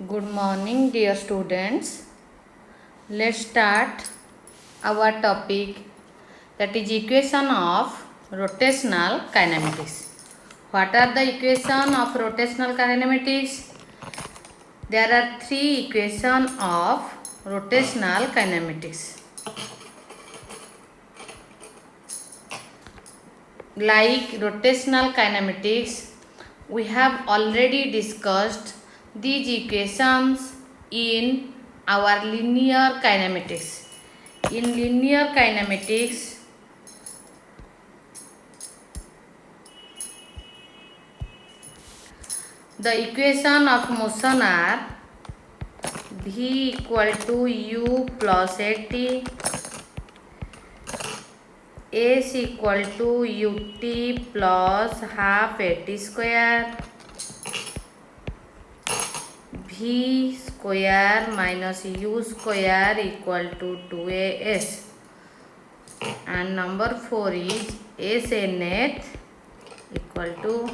Good morning, dear students. Let's start our topic, that is equation of rotational kinematics. What are the equation of rotational kinematics? There are three equations of rotational kinematics. Like rotational kinematics, we have already discussed these equations in our linear kinematics. In linear kinematics, the equation of motion are V equal to U plus AT, S equal to UT plus half AT square, V square minus U square equal to 2AS, and number 4 is SNH equal to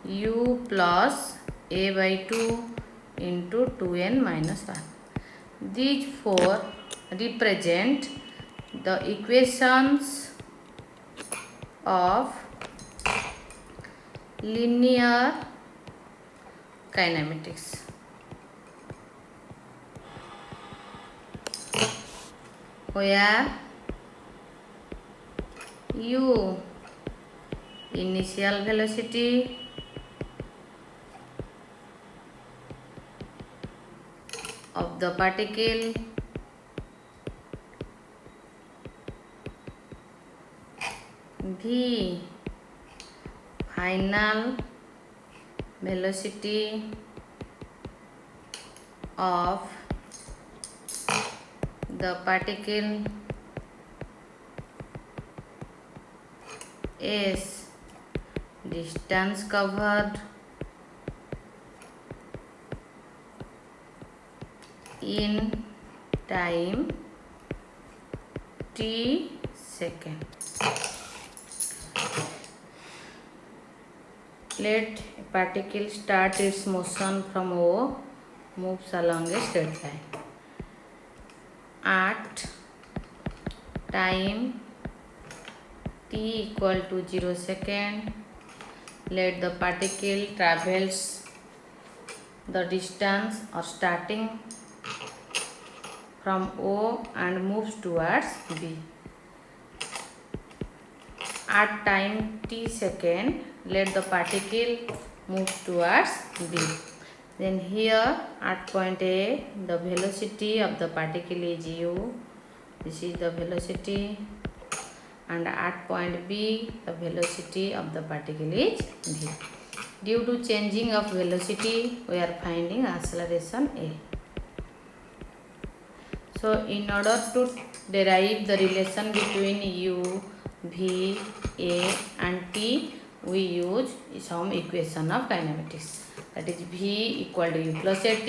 U plus A by 2 into 2n minus 1. These four represent the equations of linear kinematics. Where U initial velocity, of the particle, V final velocity of the particle, S distance covered in time t second. Let a particle start its motion from O, moves along a straight line. At time t equal to 0 second, let the particle travels the distance or starting from O and moves towards B. At time t second, let the particle move towards B. Then here at point A, the velocity of the particle is U. This is the velocity. And at point B, the velocity of the particle is V. Due to changing of velocity, we are finding acceleration A. So in order to derive the relation between U, V, A and T, we use some equation of kinematics. That is V equal to U plus AT,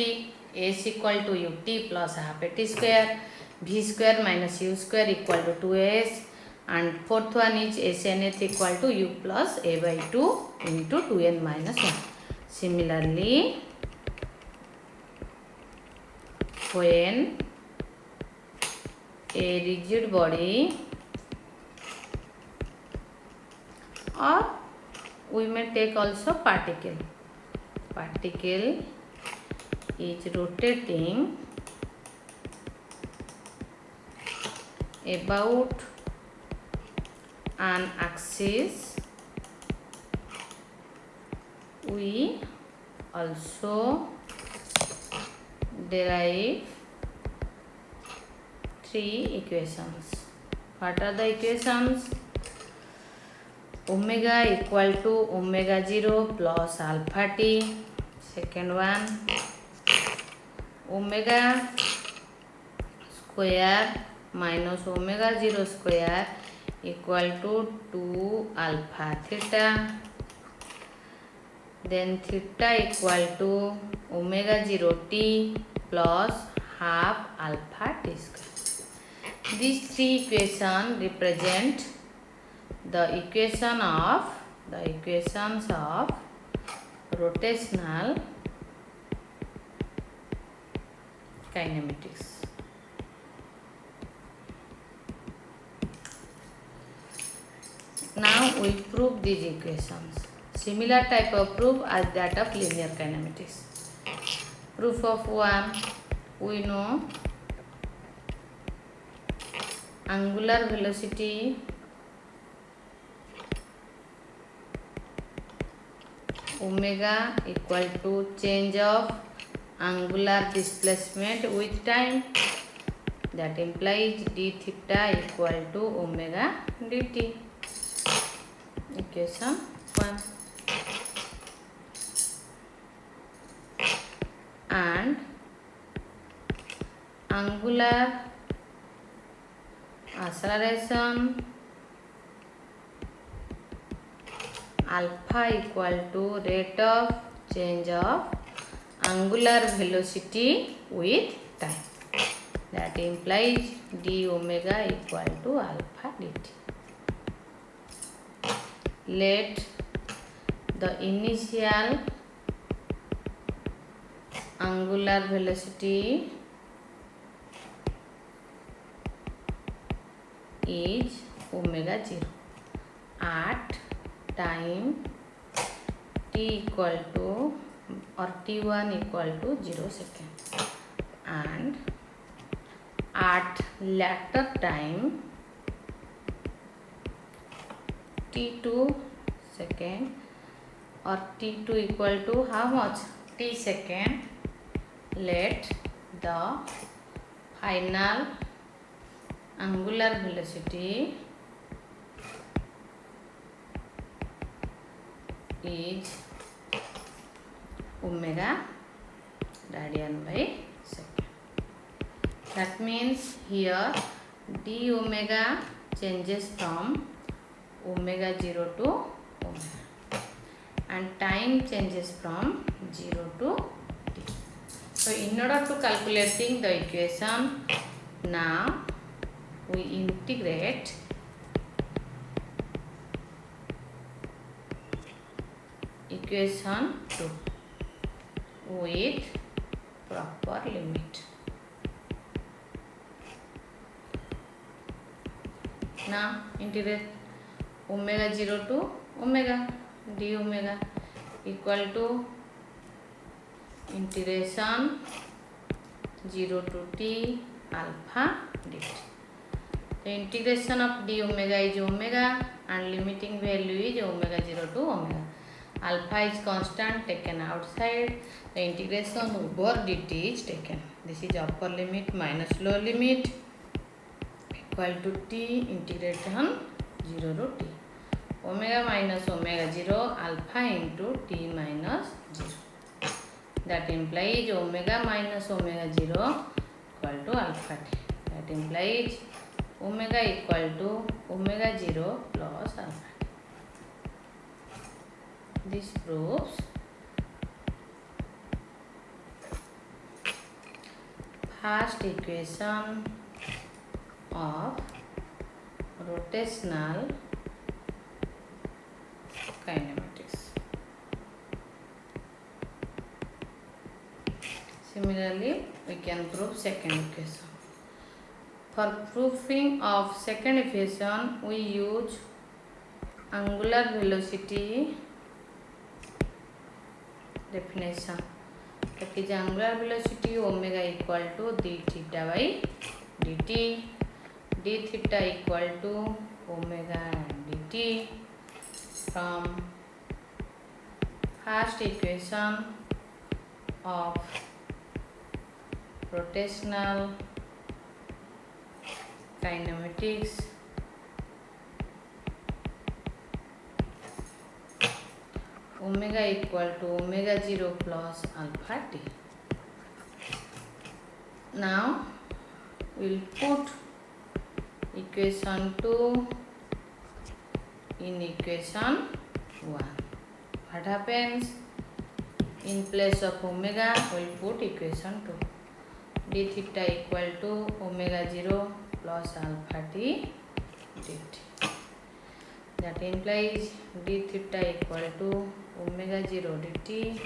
S equal to UT plus half AT square, V square minus U square equal to 2S, and fourth one is SNH equal to U plus A by 2 into 2n minus 1. Similarly, when a rigid body, or we may take also particle is rotating about an axis, we also derive three equations. What are the equations? Omega equal to omega 0 plus alpha t. Second one, omega square minus omega 0 square equal to 2 alpha theta. Then theta equal to omega 0 t plus half alpha t square. These three equations represent the equations of rotational kinematics. Now we prove these equations. Similar type of proof as that of linear kinematics. Proof of 1, we know angular velocity omega equal to change of angular displacement with time. That implies d theta equal to omega dt. Equation 1. And angular acceleration alpha equal to rate of change of angular velocity with time. That implies d omega equal to alpha dt. Let the initial angular velocity is omega 0 at time t equal to or t1 equal to 0 second, and at later time t2 second or t2 equal to how much, t second, let the final angular velocity is omega radian by second. That means here d omega changes from omega 0 to omega, and time changes from 0 to t. So in order to calculating the equation, now we integrate equation 2 with proper limit. Now integrate omega 0 to omega, d omega equal to integration 0 to t alpha dt. The integration of d omega is omega and limiting value is omega 0 to omega. Alpha is constant taken outside. The integration over dt is taken. This is upper limit minus lower limit equal to t integration 0 to t. Omega minus omega 0 alpha into t minus 0. That implies omega minus omega 0 equal to alpha t. That implies omega equal to omega 0 plus alpha t. This proves first equation of rotational kinematics. Similarly, we can prove second equation. For proving of second equation, we use angular velocity definition. That is angular velocity omega equal to d theta by dt. D theta equal to omega dt from first equation of rotational kinematics. Omega equal to omega 0 plus alpha t. Now we will put equation 2 in equation 1. What happens? In place of omega, we will put equation 2. D theta equal to omega 0 plus alpha t dt. That implies d theta equal to omega 0 dt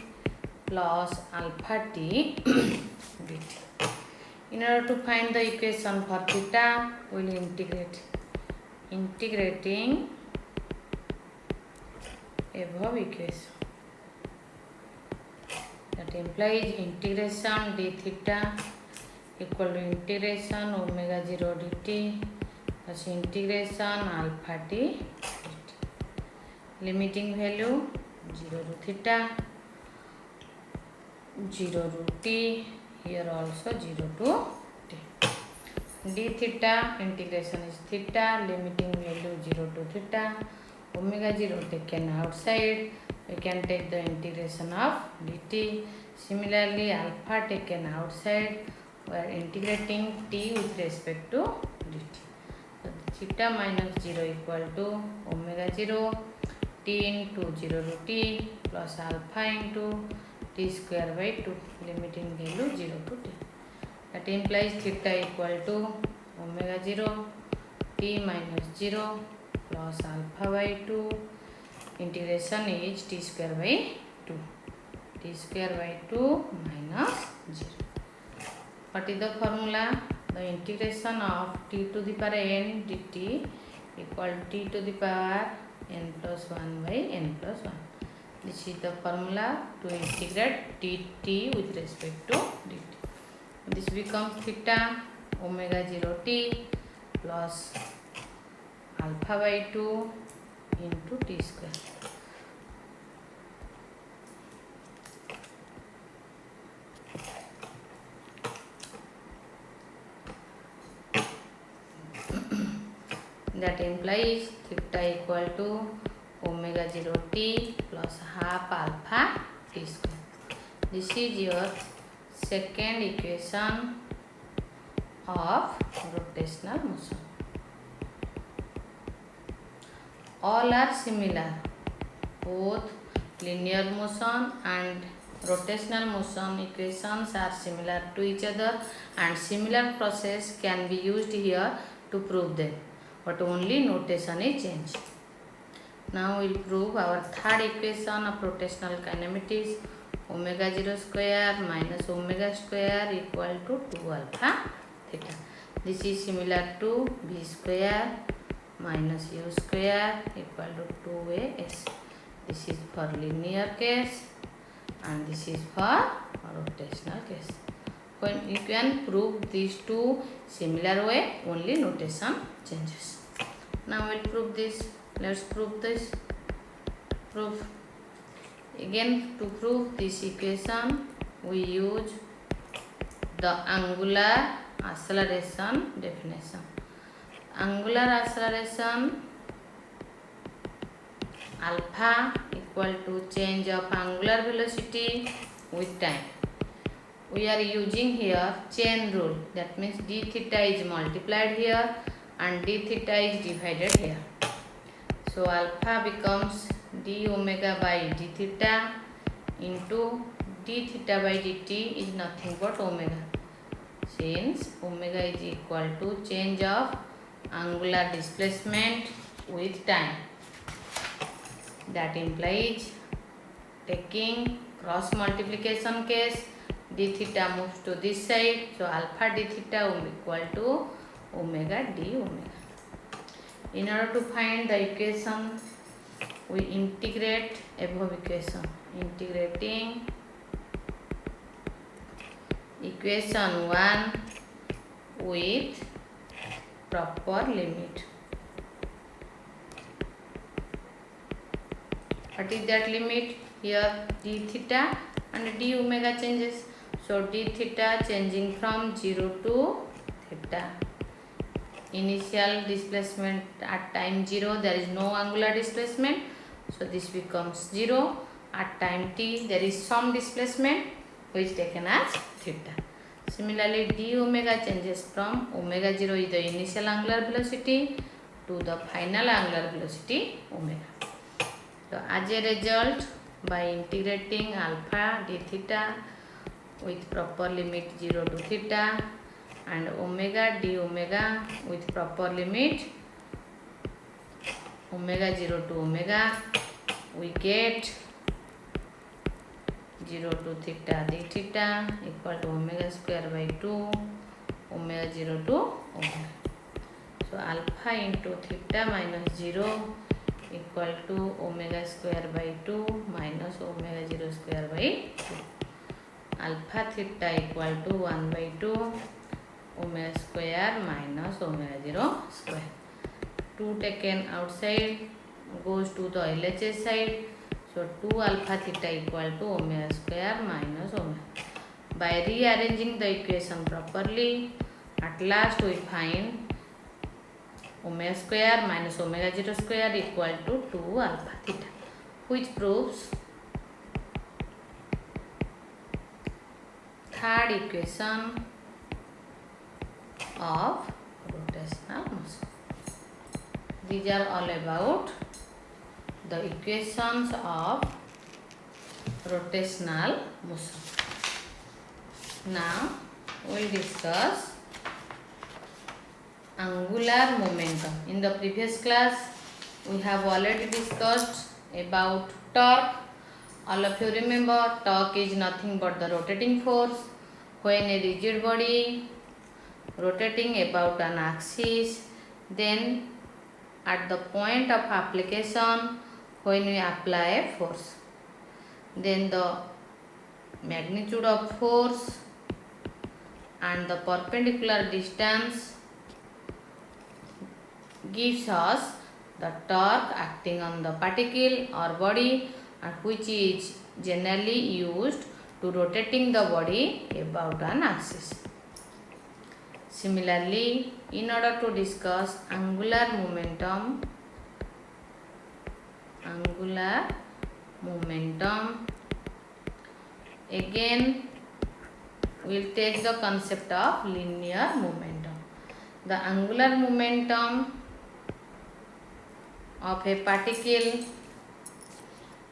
plus alpha t dt. In order to find the equation for theta, we will integrate. Integrating above equation. That implies integration d theta equal to integration omega 0 dt plus integration alpha t dt. Limiting value 0 to theta, 0 to t, here also 0 to t. D theta integration is theta, limiting value 0 to theta, omega 0 taken outside, we can take the integration of dt. Similarly, alpha taken outside, we are integrating t with respect to dt. So theta minus 0 equal to omega 0 t into 0 to t plus alpha into t square by 2, limiting value 0 to t. That implies theta equal to omega 0 t minus 0 plus alpha by 2. Integration is t square by 2. T square by 2 minus 0. What is the formula? The integration of t to the power n dt equal to t to the power n plus 1 by n plus 1. This is the formula to integrate dt with respect to dt. This becomes theta omega 0 t plus alpha by 2 into t square. That implies theta equal to omega 0 t plus half alpha t square. This is your second equation of rotational motion. All are similar. Both linear motion and rotational motion equations are similar to each other, and similar process can be used here to prove them, but only notation is changed. Now we will prove our third equation of rotational kinematics. Omega 0 square minus omega square equal to 2 alpha theta. This is similar to v square minus u square equal to 2as. This is for linear case and this is for rotational case. When you can prove these two similar way, only notation changes. Now we'll prove this. Let's prove this. Proof. Again, to prove this equation, we use the angular acceleration definition. Angular acceleration alpha equal to change of angular velocity with time. We are using here chain rule. That means d theta is multiplied here and d theta is divided here. So alpha becomes d omega by d theta into d theta by dt is nothing but omega. Since omega is equal to change of angular displacement with time. That implies taking cross multiplication case, d theta moves to this side, so alpha d theta will equal to omega d omega. In order to find the equation, we integrate above equation. Integrating equation 1 with proper limit. What is that limit? Here d theta and d omega changes. So d theta changing from 0 to theta. Initial displacement at time 0, there is no angular displacement, so this becomes 0. At time t, there is some displacement which is taken as theta. Similarly, d omega changes from omega 0 is the initial angular velocity to the final angular velocity omega. So as a result, by integrating alpha d theta with proper limit 0 to theta and omega d omega with proper limit omega 0 to omega, we get 0 to theta d theta equal to omega square by 2 omega 0 to omega. So alpha into theta minus 0 equal to omega square by 2 minus omega 0 square by 2. Alpha theta equal to 1 by 2 omega square minus omega 0 square. 2 taken outside goes to the LHS side. So 2 alpha theta equal to omega square minus omega. By rearranging the equation properly, at last we find omega square minus omega 0 square equal to 2 alpha theta, which proves third equation of rotational motion. These are all about the equations of rotational motion. Now we will discuss angular momentum. In the previous class we have already discussed about torque. All of you remember, torque is nothing but the rotating force when a rigid body rotating about an axis. Then at the point of application, when we apply a force, then the magnitude of force and the perpendicular distance gives us the torque acting on the particle or body, and which is generally used to rotating the body about an axis. Similarly, in order to discuss angular momentum, again we will take the concept of linear momentum. The angular momentum of a particle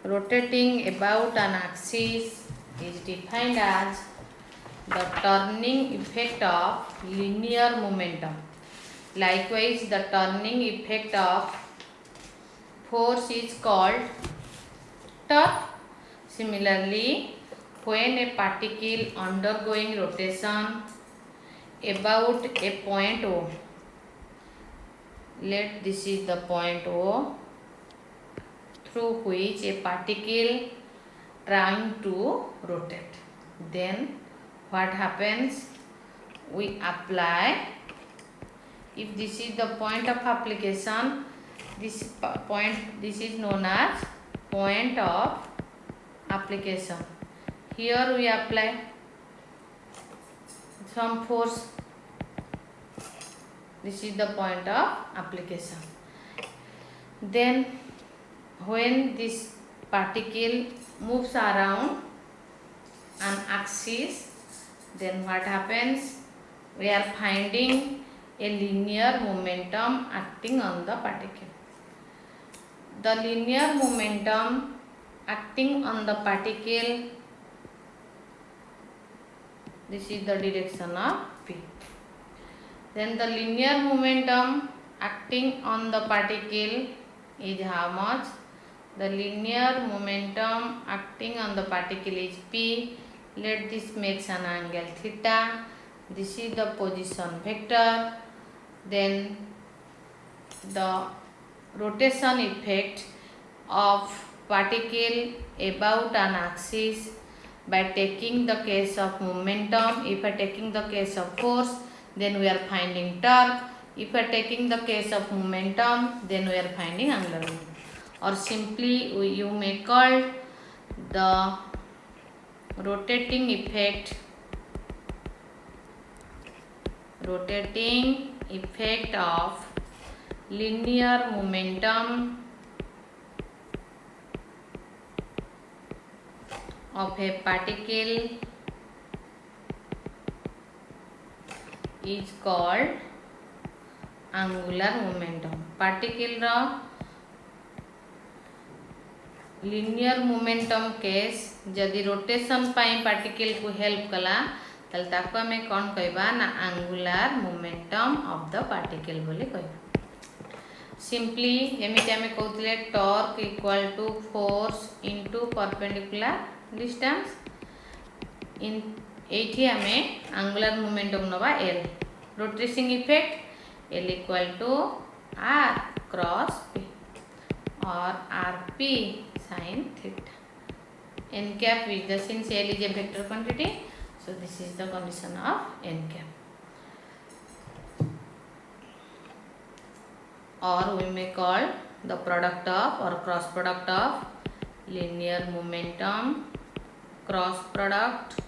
rotating about an axis is defined as the turning effect of linear momentum. Likewise, the turning effect of force is called torque. Similarly, when a particle undergoing rotation about a point O, let this is the point O through which a particle trying to rotate, then what happens? We apply, if this is the point of application, this is known as point of application. Here we apply some force. This is the point of application. Then when this particle moves around an axis, then what happens? We are finding a linear momentum acting on the particle. The linear momentum acting on the particle, this is the direction of P. Then the linear momentum acting on the particle is how much? The linear momentum acting on the particle is P. Let this makes an angle theta. This is the position vector. Then the rotation effect of particle about an axis by taking the case of momentum. If I taking the case of force, then we are finding torque. If I taking the case of momentum, then we are finding angular momentum. Or simply you may call the rotating effect of linear momentum of a particle is called angular momentum. Particle रा linear momentum case जदि rotation पाई particle को help कला तल ताको हमें कौन कहबा ना angular momentum of the particle बोली कहबा. Simply एमिति हमें कहउतले torque equal to force into perpendicular distance. In एठी हमें angular momentum नबा L. rotating effect, L equal to R cross P or RP sin theta. N cap is the, since L is a vector quantity, so this is the condition of n cap. Or we may call the product of or cross product of linear momentum, cross product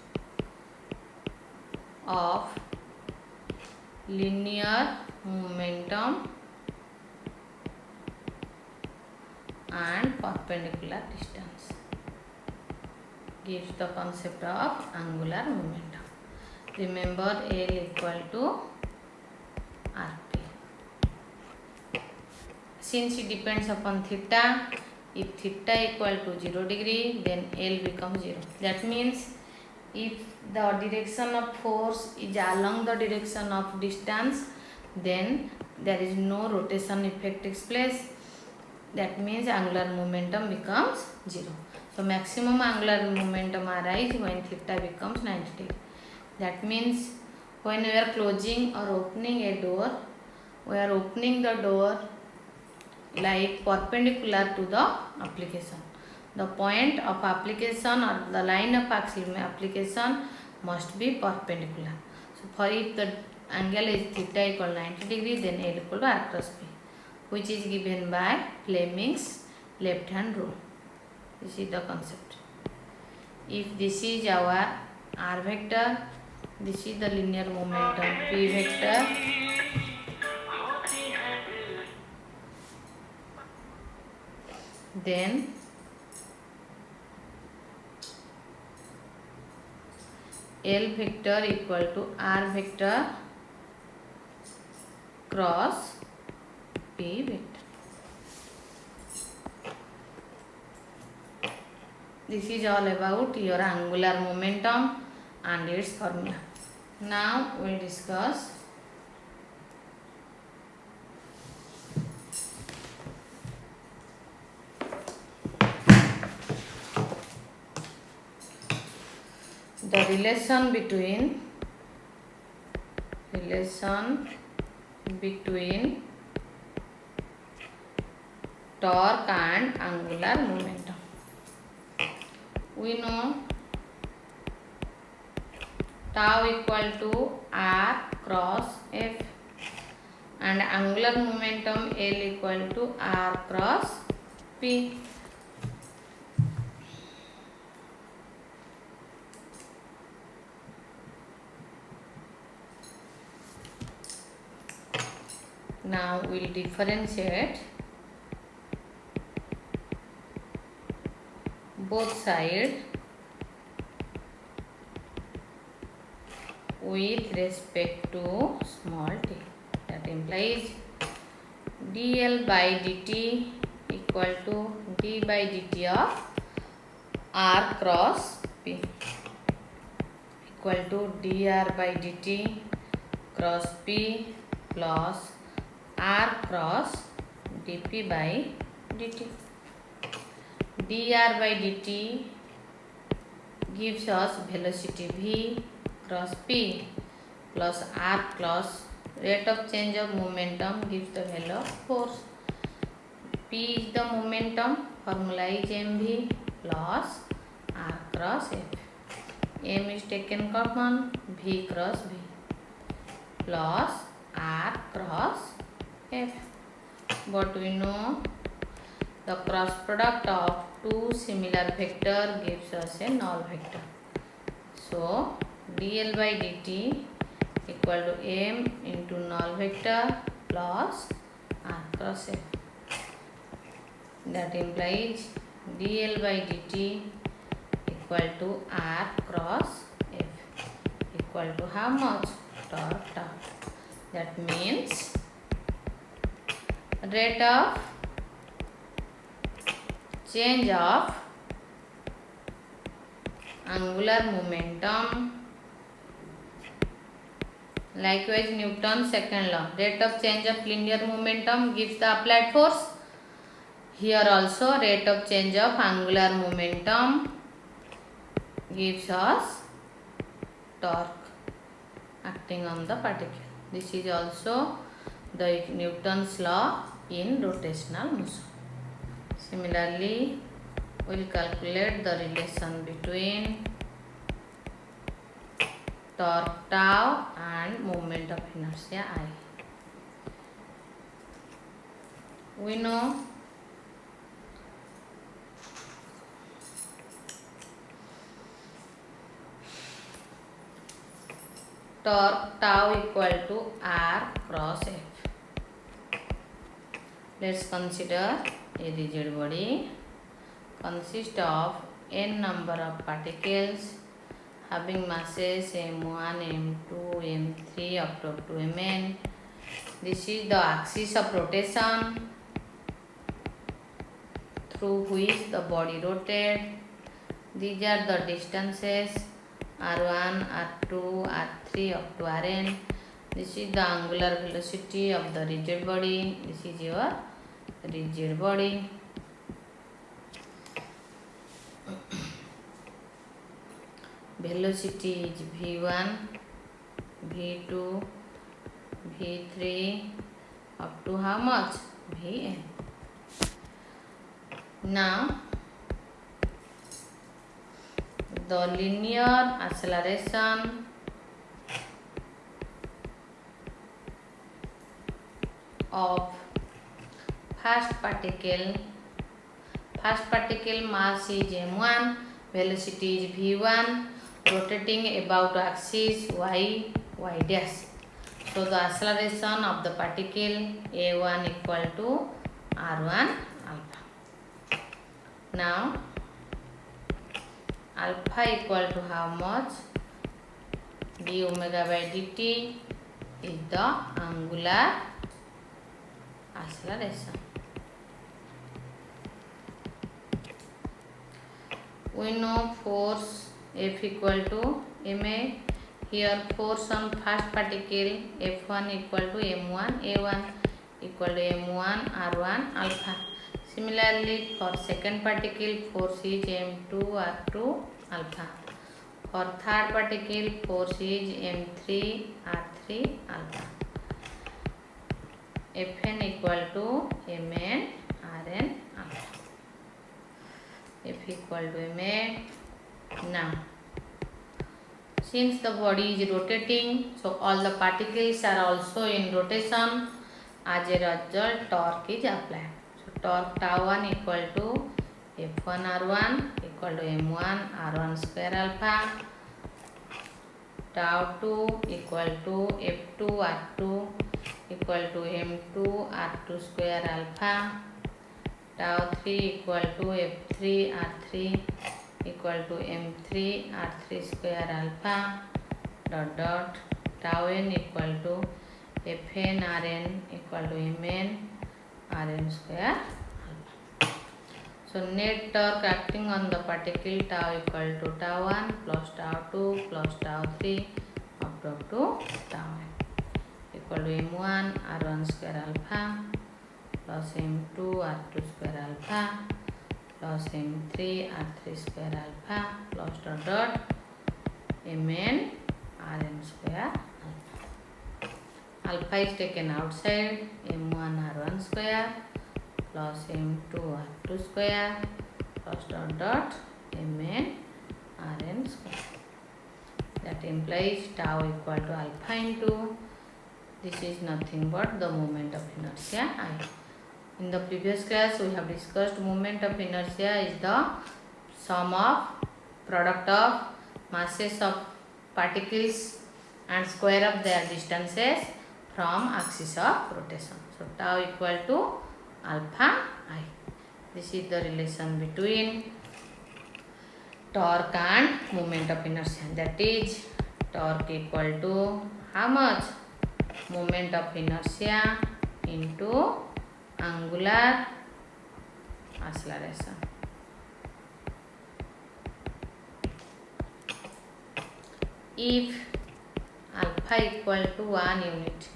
of linear momentum and perpendicular distance gives the concept of angular momentum. Remember, L equal to RP. Since it depends upon theta, if theta equal to 0 degree, then L becomes 0. That means if the direction of force is along the direction of distance, then there is no rotation effect takes place. That means angular momentum becomes 0. So maximum angular momentum arises when theta becomes 90 degree. That means when we are closing or opening a door, we are opening the door like perpendicular to the application. The point of application or the line of application must be perpendicular. So for if the angle is theta equal 90 degree, then L equal to R cross P, which is given by Fleming's left hand rule. This is the concept. If this is our R vector, this is the linear momentum P vector, then L vector equal to R vector cross P vector. This is all about your angular momentum and its formula. Now we will discuss the relation between torque and angular momentum. We know tau equal to R cross F and angular momentum L equal to R cross P. Now we will differentiate both sides with respect to small t. That implies dl by dt equal to d by dt of R cross P equal to dr by dt cross P plus R cross dp by dt. dr by dt gives us velocity v cross P plus R plus rate of change of momentum gives the value of force. P is the momentum, formula is mv plus R cross F. M is taken common, v cross v plus R cross F. But we know the cross product of two similar vector gives us a null vector. So dl by dt equal to m into null vector plus R cross F. That implies dl by dt equal to R cross F equal to how much? Torque tau. That means rate of change of angular momentum. Likewise, Newton's second law, rate of change of linear momentum gives the applied force. Here also rate of change of angular momentum gives us torque acting on the particle. This is also the Newton's law in rotational motion. Similarly, we will calculate the relation between torque tau and moment of inertia I. We know torque tau equal to R cross F. Let's consider a rigid body consists of n number of particles having masses m1, m2, m3 up to mn. This is the axis of rotation through which the body rotates. These are the distances r1, r2, r3 up to rn. This is the angular velocity of the rigid body. This is your rigid body. Velocity is v1, v2, v3 up to how much? Vn. Now, the linear acceleration of first particle mass is m1, velocity is v1, rotating about axis y dash. So the acceleration of the particle a1 equal to r1 alpha. Now alpha equal to how much? d omega by dt is the angular acceleration. We know force F equal to ma. Here force on first particle F1 equal to m1, a1 equal to m1 r1 alpha. Similarly, for second particle force is m2 r2 alpha. For third particle force is m3 r3 alpha. Fn equal to mn rn alpha. F equal to ma. Now, since the body is rotating, so all the particles are also in rotation. As a result, torque is applied. So torque tau 1 equal to F1 R1 equal to M1 R1 square alpha. Tau 2 equal to F2 R2 equal to M2 R2 square alpha. Tau 3 equal to F3 R3 equal to M3 R3 square alpha dot tau n equal to Fn Rn equal to Mn Rn square alpha. So net torque acting on the particle tau equal to tau 1 plus tau 2 plus tau 3 up to tau n equal to M1 R1 square alpha plus M2 R2 square alpha plus M3 R3 square alpha plus dot Mn Rn square alpha. Alpha is taken outside, M1 R1 square plus M2 R2 square plus dot Mn Rn square. That implies tau equal to alpha into, this is nothing but the moment of inertia I. In the previous class, we have discussed moment of inertia is the sum of product of masses of particles and square of their distances from axis of rotation. So tau equal to alpha I. This is the relation between torque and moment of inertia. That is torque equal to how much? Moment of inertia into angular acceleration. If alpha equal to 1 unit,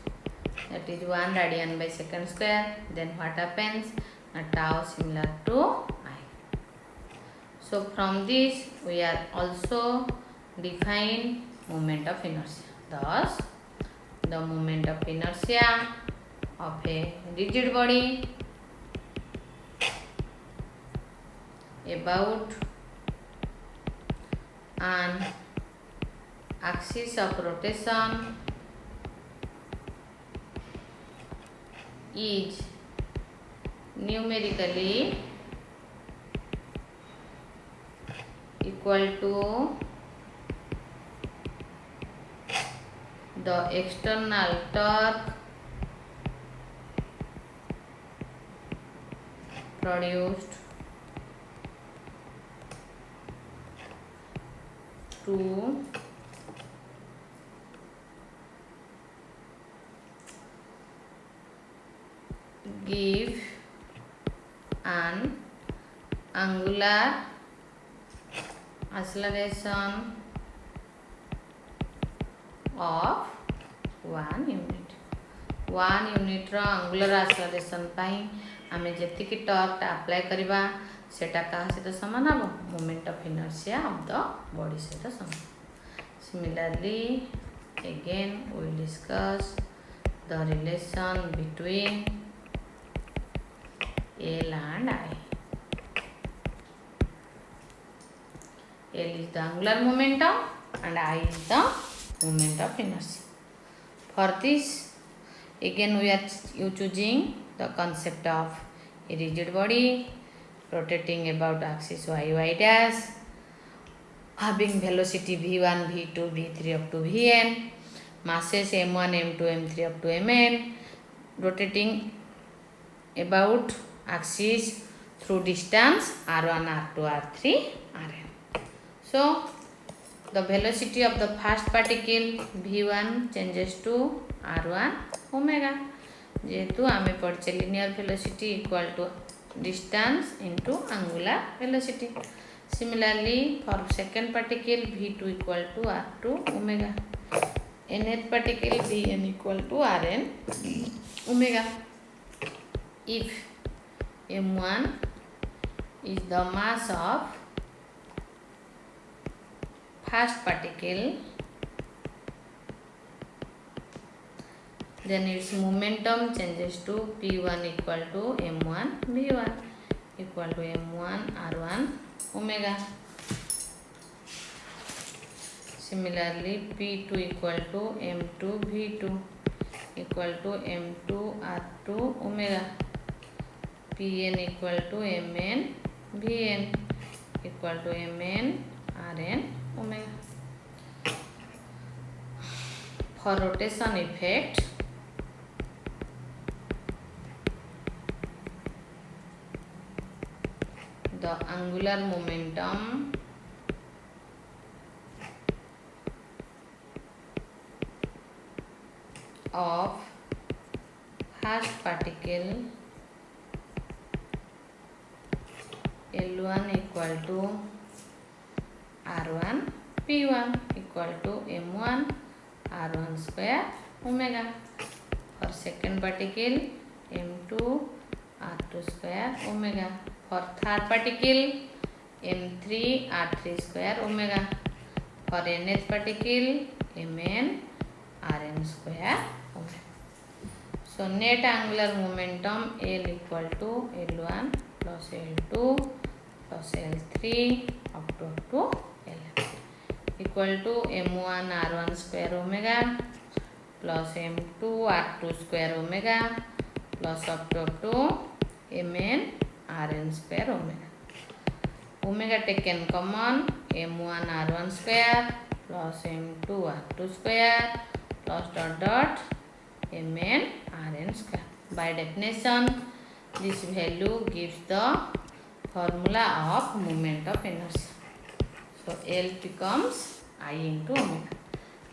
that is 1 radian by second square, then what happens? A tau similar to I. So from this we are also define moment of inertia. Thus the moment of inertia of a rigid body about an axis of rotation is numerically equal to the external torque produced to give an angular acceleration of 1 unit. 1 unit row angular acceleration पाई आमे जेतिकी torque apply करिबा सेटा का सहित समान हबो moment of inertia of the body सहित समान. Similarly, again we will discuss the relation between L and I. L is the angular momentum and I is the moment of inertia. For this, again we are choosing the concept of a rigid body rotating about axis y dash, having velocity v1, v2, v3 up to vn, masses m1, m2, m3 up to mn, rotating about axis through distance r1, r2, r3, rn. So the velocity of the first particle v1 changes to r1 omega. जेहेतु आमे पढ़चे linear velocity equal to distance into angular velocity. Similarly, for second particle v2 equal to r2 omega. Nth particle vn equal to rn omega. If m1 is the mass of first particle, then its momentum changes to p1 equal to m1 v1 equal to m1 r1 omega. Similarly, p2 equal to m2 v2 equal to m2 r2 omega. pn equal to mn vn equal to mn rn omega. For rotation effect, the angular momentum of first particle L1 equal to R1 P1 equal to M1 R1 square omega. For second particle M2 R2 square omega. For third particle M3 R3 square omega. For nth particle Mn Rn square omega. So net angular momentum L equal to L1 plus L2 plus L3 up to L equal to M1 R1 square omega plus M2 R2 square omega plus up to Mn Rn square omega. Omega taken common, M1 R1 square plus M2 R2 square plus dot Mn Rn square. By definition, this value gives the formula of moment of inertia. So L becomes I into omega.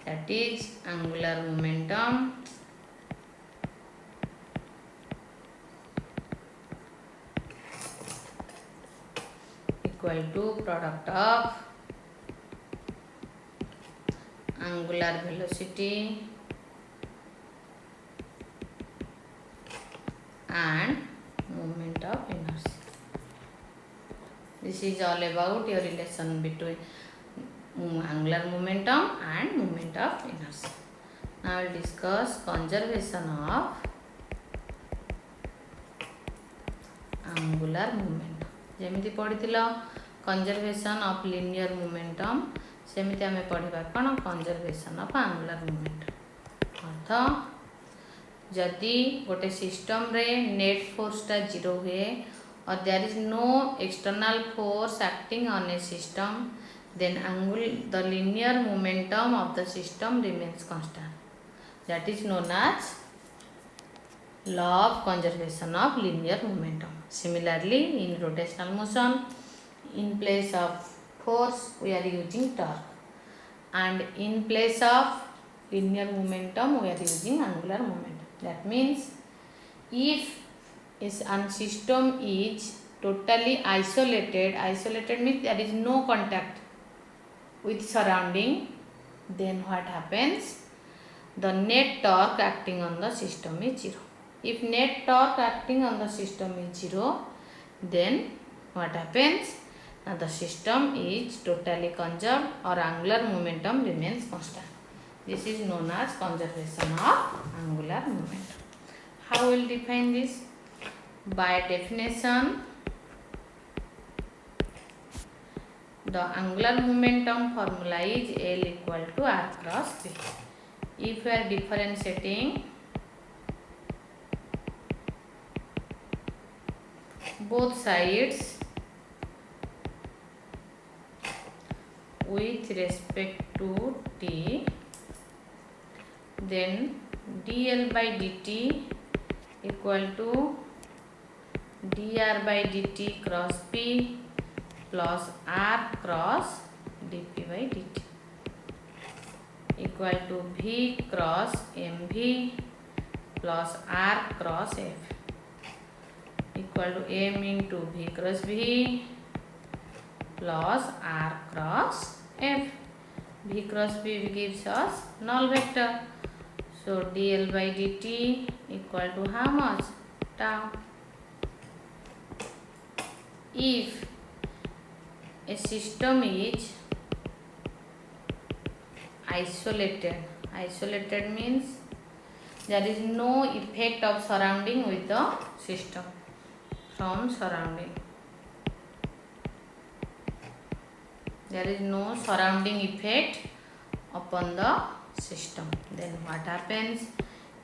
That is angular momentum equal to product of angular velocity and moment of inertia. This is all about your relation between angular momentum and moment of inertia. Now we'll discuss conservation of angular momentum. जेमिति पढ़िथिलो conservation of linear momentum, सेमिति आमे पढ़िबा कोन conservation of angular momentum। अर्थ जदि गोटे system रे net force टा 0 हुए और there is no external force acting on a system, then the linear momentum of the system remains constant. That is known as law of conservation of linear momentum. Similarly, in rotational motion, in place of force we are using torque, and in place of linear momentum we are using angular momentum. That means if a system is totally isolated means there is no contact with surrounding, then what happens? The net torque acting on the system is 0. If net torque acting on the system is 0, then what happens? The system is totally conserved or angular momentum remains constant. This is known as conservation of angular momentum. How we will define this? By definition, the angular momentum formula is L equal to R cross P. If we are differentiating both sides with respect to t, then dl by dt equal to dr by dt cross p plus r cross dp by dt equal to v cross mv plus r cross f equal to m into v cross v plus r cross f. V cross v gives us null vector. So dl by dt equal to how much? Tau. If a system is isolated means there is no effect of surrounding with the system from surrounding. There is no surrounding effect upon the system. Then what happens?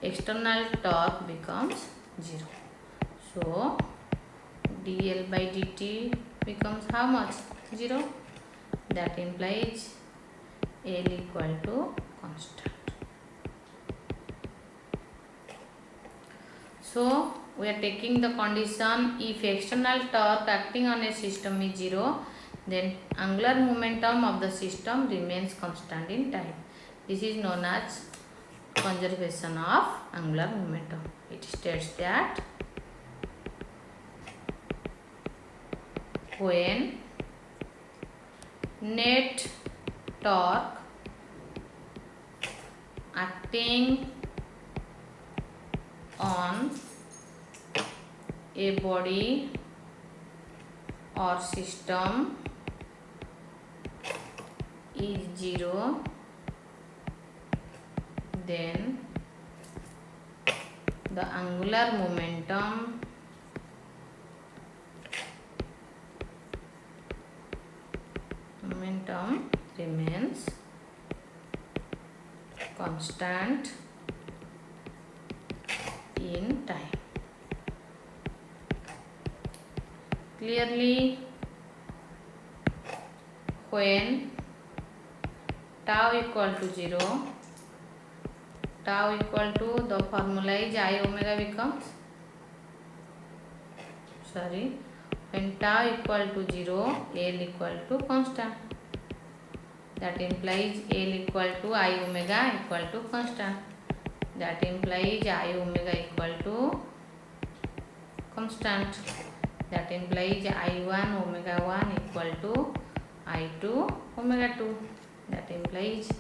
External torque becomes 0. So dl by dt becomes how much? 0. That implies L equal to constant. So we are taking the condition if external torque acting on a system is 0, then angular momentum of the system remains constant in time. This is known as conservation of angular momentum. It states that when net torque acting on a body or system is 0, then the angular momentum remains constant in time. Clearly, when tau equal to 0, tau equal to the formula is I omega becomes, when tau equal to 0, L equal to constant. That implies L equal to I omega equal to constant. That implies I omega equal to constant. That implies I1 omega 1 equal to I2 omega 2. That implies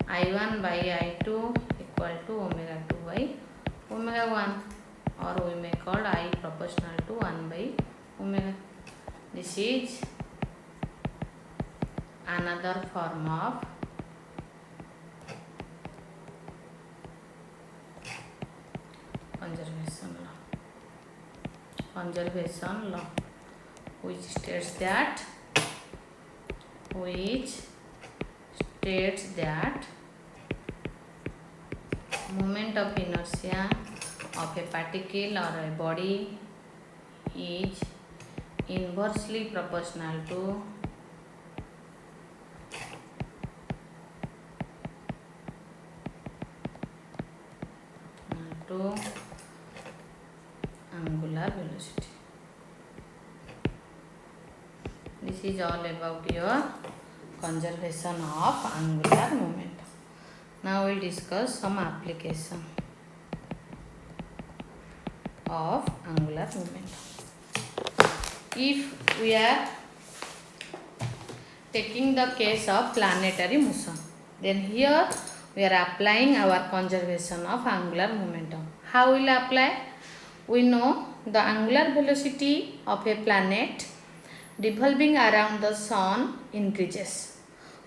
I1 by I2 equal to omega 2 by omega 1, or we may call I proportional to 1 by omega. This is another form of conservation law. Conservation law, which states that moment of inertia of a particle or a body is inversely proportional to angular velocity. This is all about your conservation of angular momentum. Now we will discuss some application of angular momentum. If we are taking the case of planetary motion, then here we are applying our conservation of angular momentum. How will apply? We know the angular velocity of a planet revolving around the sun increases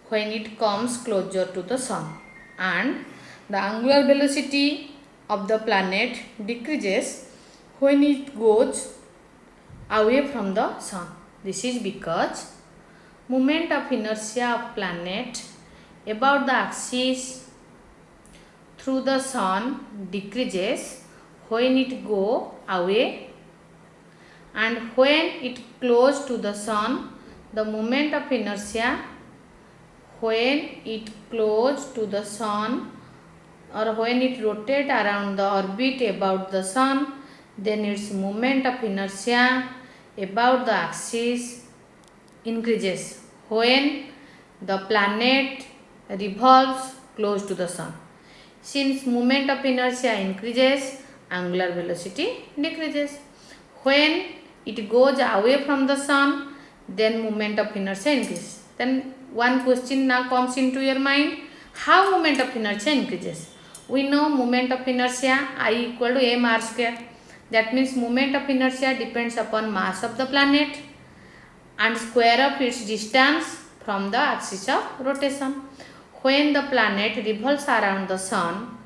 when it comes closer to the sun, and the angular velocity of the planet decreases when it goes away from the sun. This is because moment of inertia of planet about the axis through the sun decreases when it go away, and when it close to the sun, the moment of inertia when it close to the sun or when it rotate around the orbit about the sun, then its moment of inertia about the axis increases when the planet revolves close to the sun. Since moment of inertia increases, angular velocity decreases. When it goes away from the sun, then moment of inertia increases. Then one question now comes into your mind: how moment of inertia increases? We know moment of inertia I equal to mr square. That means moment of inertia depends upon mass of the planet and square of its distance from the axis of rotation. When the planet revolves around the sun,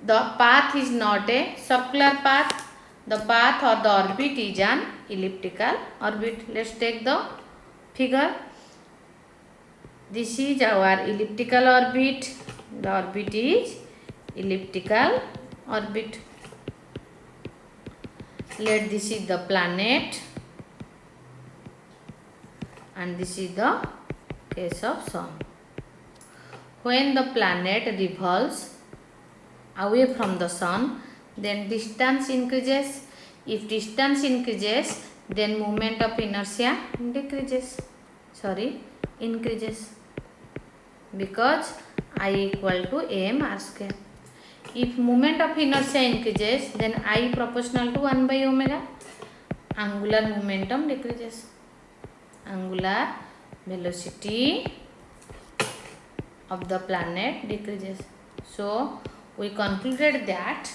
the path is not a circular path. The path or the orbit is an elliptical orbit. Let's take the figure. This is our elliptical orbit. The orbit is elliptical orbit. Let this is the planet and this is the case of sun. When the planet revolves away from the sun, then distance increases. If distance increases, then moment of inertia increases because I equal to mr square. If moment of inertia increases, then I proportional to 1 by omega. Angular momentum decreases. Angular velocity of the planet decreases. So we concluded that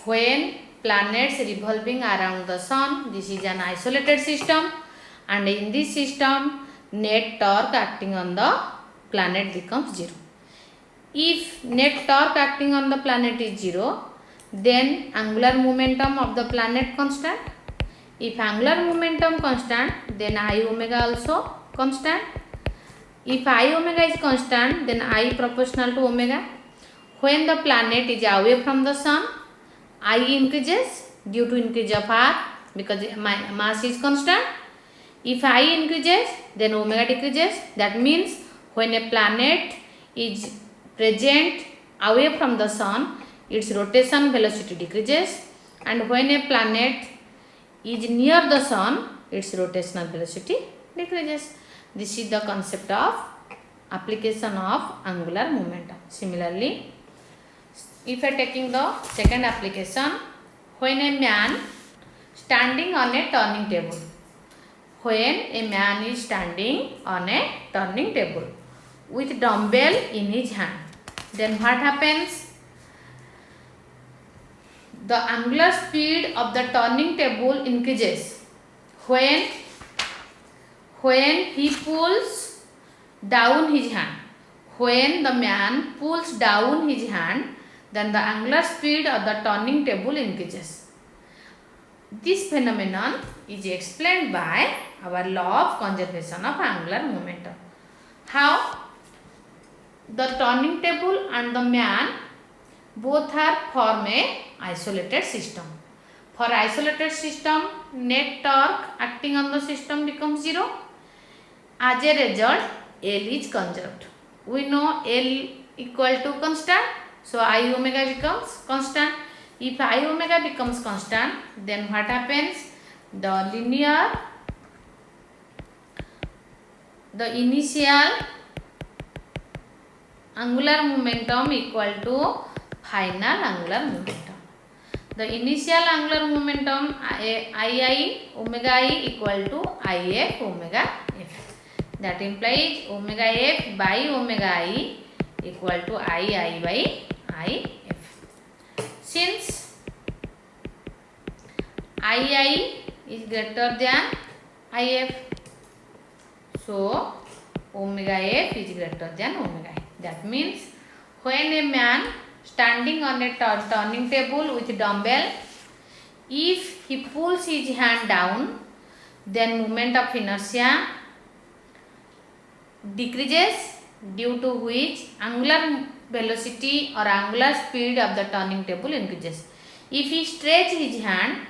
when planets revolving around the sun, this is an isolated system, and in this system net torque acting on the planet becomes 0. If net torque acting on the planet is 0, then angular momentum of the planet constant. If angular momentum constant, then I omega also constant. If I omega is constant, then I proportional to omega. When the planet is away from the sun, I increases due to increase of R because my mass is constant. If I increases, then omega decreases. That means when a planet is present away from the sun, its rotation velocity decreases, and when a planet is near the sun, its rotational velocity decreases. This is the concept of application of angular momentum. Similarly, if I taking the second application, when a man standing on a turning table, when a man is standing on a turning table with dumbbell in his hand, then what happens? The angular speed of the turning table increases when he pulls down his hand. When the man pulls down his hand, then the angular speed of the turning table increases. This phenomenon is explained by our law of conservation of angular momentum. How? The turning table and the man both are form a isolated system. For isolated system, net torque acting on the system becomes 0. As a result, L is conserved. We know L equal to constant, so I omega becomes constant. If I omega becomes constant, then what happens? The initial angular momentum equal to final angular momentum. The initial angular momentum I omega I equal to IF omega F. That implies omega F by omega I equal to II by IF. Since II is greater than IF, so omega F is greater than omega I. That means when a man standing on a turning table with dumbbell, if he pulls his hand down, then moment of inertia decreases, due to which angular velocity or angular speed of the turning table increases. If he stretch his hand,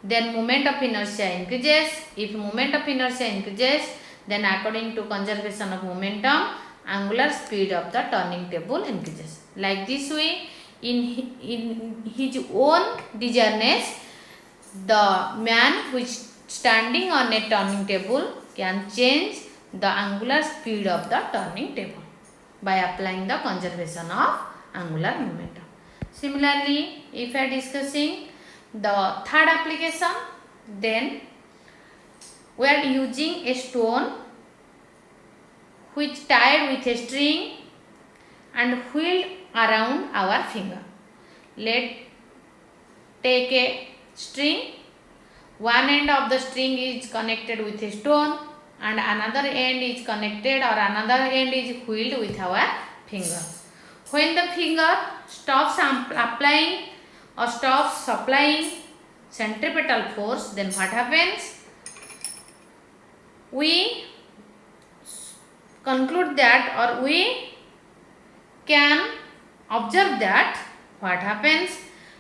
then moment of inertia increases. If moment of inertia increases, then according to conservation of momentum, angular speed of the turning table increases. Like this way, in his own desiredness, the man who is standing on a turning table can change the angular speed of the turning table by applying the conservation of angular momentum. Similarly, if I am discussing the third application, then we are using a stone which tied with a string and wheeled around our finger. Take a string. One end of the string is connected with a stone and another end is connected or another end is wheeled with our finger. When the finger stops applying or stops supplying centripetal force, then what happens? We conclude that, or we can observe that what happens?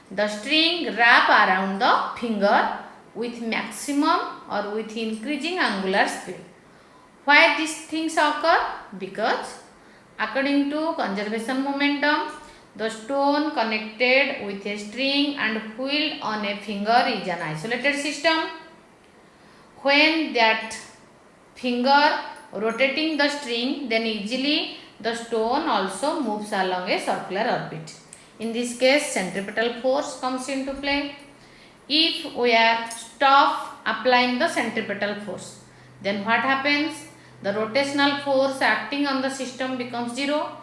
The string wrap around the finger with maximum or with increasing angular speed. Why these things occur? Because according to conservation momentum, the stone connected with a string and wheeled on a finger is an isolated system. When that finger rotating the string, then easily the stone also moves along a circular orbit. In this case, centripetal force comes into play. If we are stop applying the centripetal force, then what happens? The rotational force acting on the system becomes 0.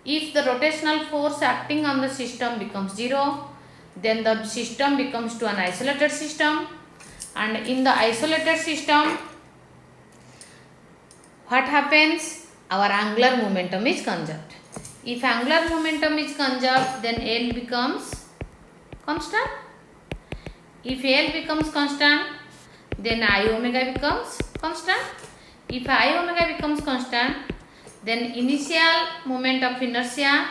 If the rotational force acting on the system becomes 0, then the system becomes to an isolated system, and in the isolated system, what happens? Our angular momentum is conserved. If angular momentum is conserved, then L becomes constant. If L becomes constant, then I omega becomes constant. If I omega becomes constant, then initial moment of inertia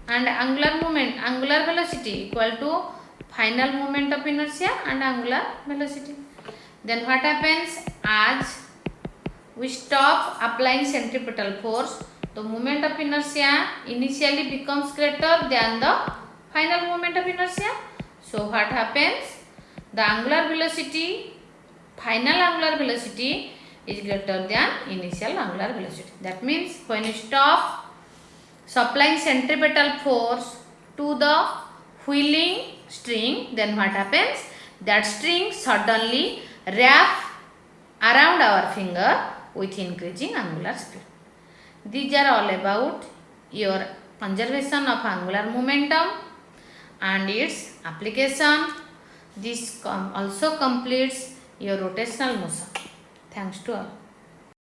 and angular velocity equal to final moment of inertia and angular velocity. Then what happens? As we stop applying centripetal force, the moment of inertia initially becomes greater than the final moment of inertia. So what happens? The angular velocity, final angular velocity is greater than initial angular velocity. That means when you stop supplying centripetal force to the wheeling string, then what happens? That string suddenly wraps around our finger with increasing angular speed. These are all about your conservation of angular momentum and its application. This also completes your rotational motion. Thanks to all.